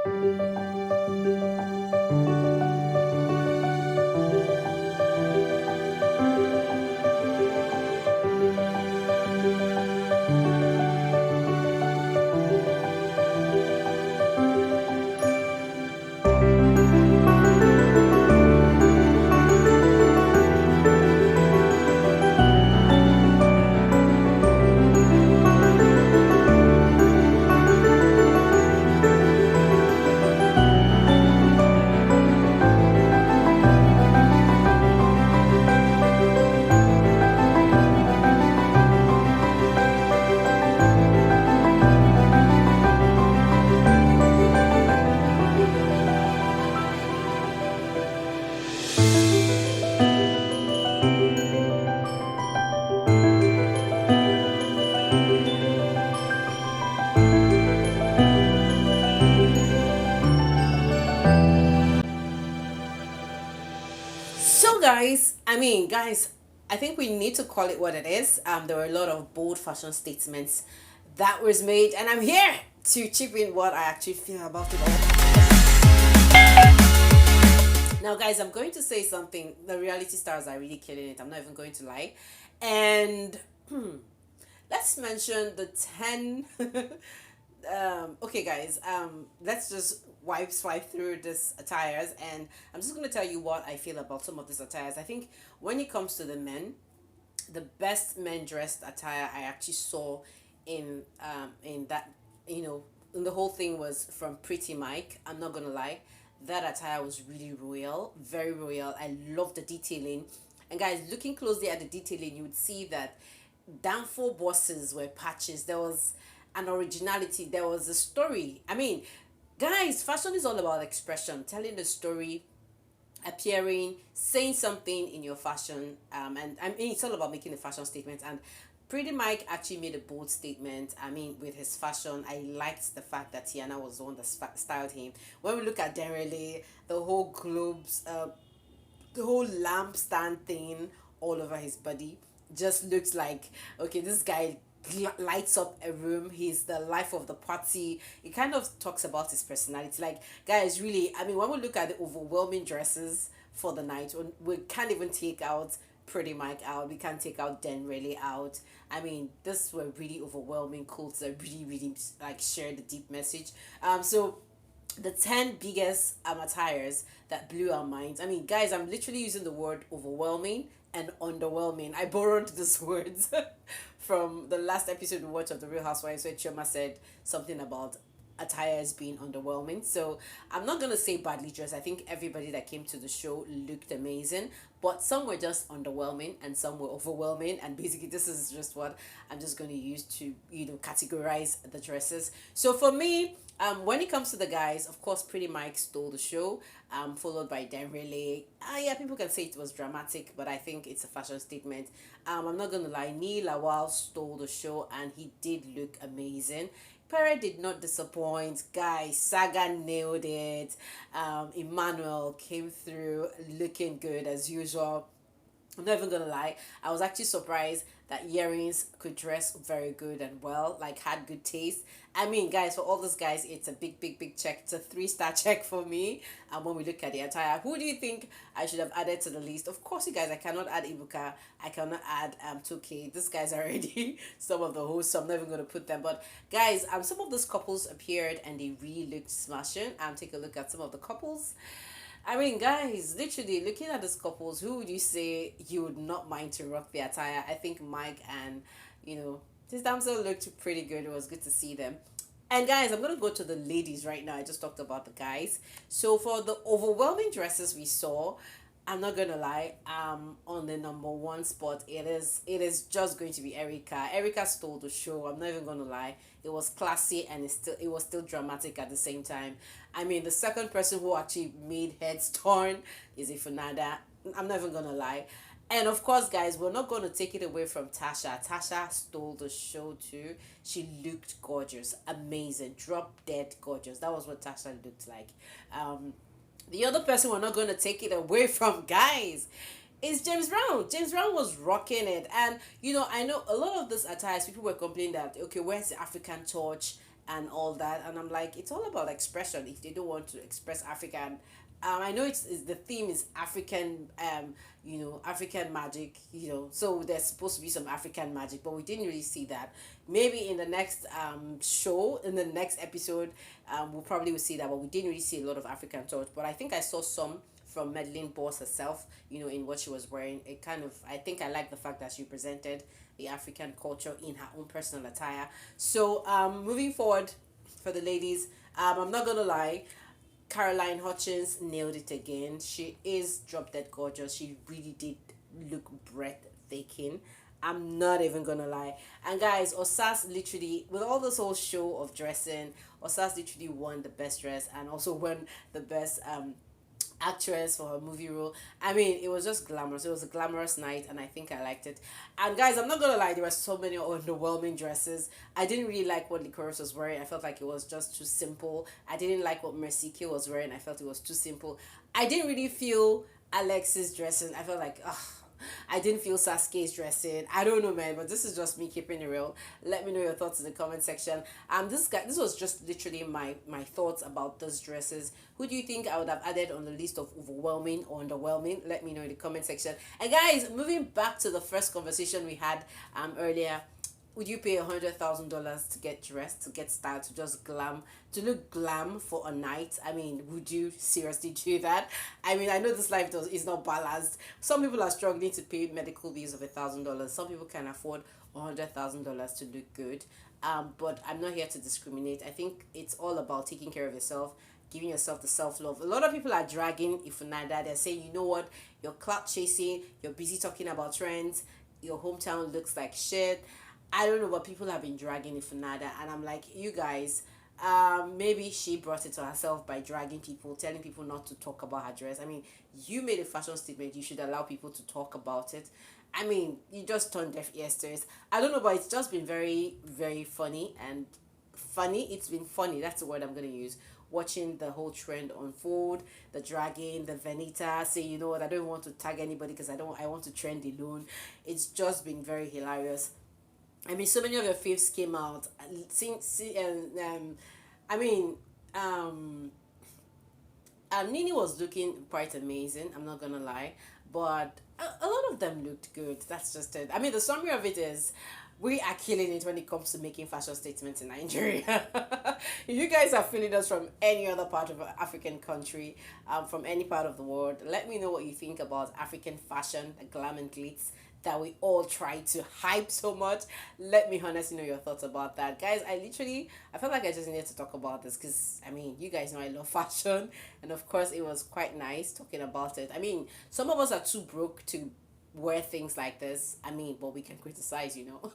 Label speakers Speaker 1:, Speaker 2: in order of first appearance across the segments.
Speaker 1: So, guys, guys, I think we need to call it what it is. There were a lot of bold fashion statements that was made, and I'm here to chip in what I actually feel about it all. Now, guys, I'm going to say something. The reality stars are really killing it. I'm not even going to lie. And let's mention the 10. Okay, guys, let's just swipe through this attires, and I'm just going to tell you what I feel about some of these attires. I think when it comes to the men, the best men dressed attire I actually saw in that, in the whole thing was from Pretty Mike. I'm not gonna lie, that attire was really royal, very royal. I love the detailing, and guys, looking closely at the detailing, you would see that down four bosses were patches. There was an originality, there was a story. Guys, fashion is all about expression, telling the story, appearing, saying something in your fashion. And it's all about making a fashion statement. And Pretty Mike actually made a bold statement. With his fashion, I liked the fact that Tiannah was the one that styled him. When we look at Derele, the whole globes, the whole lampstand thing all over his body just looks like, okay, this guy lights up a room. He's the life of the party. It kind of talks about his personality. Like, guys, really, when we look at the overwhelming dresses for the night, we can't even take out Pretty Mike out. We can't take out Den really out. This were really overwhelming quotes that really, really like share the deep message. So the 10 biggest attires that blew our minds. Guys, I'm literally using the word overwhelming and underwhelming. I borrowed these words from the last episode we watched of The Real Housewives, where Chioma said something about attires being underwhelming. So I'm not gonna say badly dressed. I think everybody that came to the show looked amazing, but some were just underwhelming and some were overwhelming. And basically, this is just what I'm just gonna use to categorize the dresses. So for me, when it comes to the guys, of course, Pretty Mike stole the show, followed by Dan Riley. Yeah, people can say it was dramatic, but I think it's a fashion statement. I'm not gonna lie, Neil Lawal stole the show, and he did look amazing. Pere did not disappoint. Guys, Saga nailed it. Emmanuel came through looking good as usual. I'm not even gonna lie, I was actually surprised that earrings could dress very good and well, like had good taste. Guys, for all those guys, it's a big, big, big check. It's a 3-star check for me. And when we look at the attire, who do you think I should have added to the list? Of course, you guys, I cannot add Ibuka. I cannot add 2K. These guys are already some of the hosts, so I'm not even gonna put them. But guys, some of those couples appeared and they really looked smashing. Take a look at some of the couples. Guys, literally looking at these couples, who would you say you would not mind to rock the attire? I think Mike and, this damsel looked pretty good. It was good to see them. And guys, I'm going to go to the ladies right now. I just talked about the guys. So for the overwhelming dresses we saw, I'm not gonna lie, on the number one spot, it is just going to be Erica. Erica stole the show. I'm not even gonna lie. It was classy and it was still dramatic at the same time. The second person who actually made heads turn is Ifunada. I'm not even gonna lie. And of course, guys, we're not going to take it away from Tasha. Tasha stole the show too. She looked gorgeous, amazing, drop dead gorgeous. That was what Tasha looked like. The other person we're not going to take it away from, guys, is James Brown. James Brown was rocking it. And, I know a lot of this attires, people were complaining that, okay, where's the African touch? and all that. And I'm like, it's all about expression. If they don't want to express African, I know it's the theme is African, African magic, so there's supposed to be some African magic, but we didn't really see that. Maybe in the next show, in the next episode, we'll probably will see that, but we didn't really see a lot of African touch. But I think I saw some from Medlin Boss herself, in what she was wearing. It kind of, I think I like the fact that she presented the African culture in her own personal attire. So, moving forward for the ladies, I'm not gonna lie, Caroline Hutchins nailed it again. She is drop dead gorgeous. She really did look breathtaking. I'm not even gonna lie. And guys, Osas literally, with all this whole show of dressing, Osas literally won the best dress and also won the best actress for her movie role. I mean, it was just glamorous. It was a glamorous night, and I think I liked it. And guys, I'm not gonna lie, there were so many underwhelming dresses. I didn't really like what Licorice was wearing. I felt like it was just too simple. I didn't like what Mercy K was wearing. I felt it was too simple. I didn't really feel Alex's dressing. I felt like, ugh. I didn't feel Sasuke's dressing. I don't know, man, but this is just me keeping it real. Let me know your thoughts in the comment section. This was just literally my thoughts about those dresses. Who do you think I would have added on the list of overwhelming or underwhelming? Let me know in the comment section. And guys, moving back to the first conversation we had earlier, would you pay $100,000 to get dressed, to get styled, to just glam, to look glam for a night? I mean, would you seriously do that? I mean, I know this life is not balanced. Some people are struggling to pay medical bills of $1,000. Some people can afford $100,000 to look good. But I'm not here to discriminate. I think it's all about taking care of yourself, giving yourself the self-love. A lot of people are dragging Ifunada. They're saying, you know what, you're clout chasing, you're busy talking about trends, your hometown looks like shit. I don't know, but people have been dragging Ifunada, and I'm like, you guys, maybe she brought it to herself by dragging people, telling people not to talk about her dress. I mean, you made a fashion statement, you should allow people to talk about it. I mean, you just turned deaf ears to it. I don't know, but it's just been very, very funny, and it's been funny, that's the word I'm going to use, watching the whole trend unfold, the dragging, the Venita, say, you know what, I don't want to tag anybody because I want to trend alone. It's just been very hilarious. I mean, so many of your faves came out. I mean, Nini was looking quite amazing. I'm not gonna lie, but a lot of them looked good. That's just it. I mean, the summary of it is, we are killing it when it comes to making fashion statements in Nigeria. If you guys are feeling us from any other part of an African country, from any part of the world, let me know what you think about African fashion, the glam and glitz that we all try to hype so much. Let me honestly know your thoughts about that. Guys, I felt like I just needed to talk about this because, I mean, you guys know I love fashion. And of course, it was quite nice talking about it. I mean, some of us are too broke to wear things like this. I mean, but we can criticize, you know.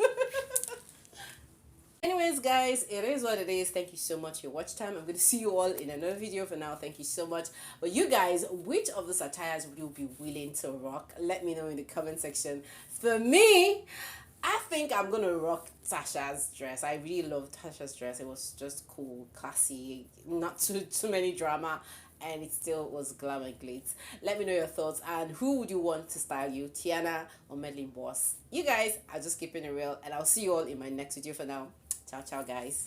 Speaker 1: Anyways, guys, it is what it is. Thank you so much for your watch time. I'm going to see you all in another video. For now, thank you so much. But you guys, which of the attires would you be willing to rock? Let me know in the comment section. For me, I think I'm going to rock Tasha's dress. I really loved Tasha's dress. It was just cool, classy, not too many drama, and it still was glam and glitz. Let me know your thoughts, and who would you want to style you, Tiannah or Medlin Boss? You guys are just keeping it real, and I'll see you all in my next video. For now, ciao ciao guys.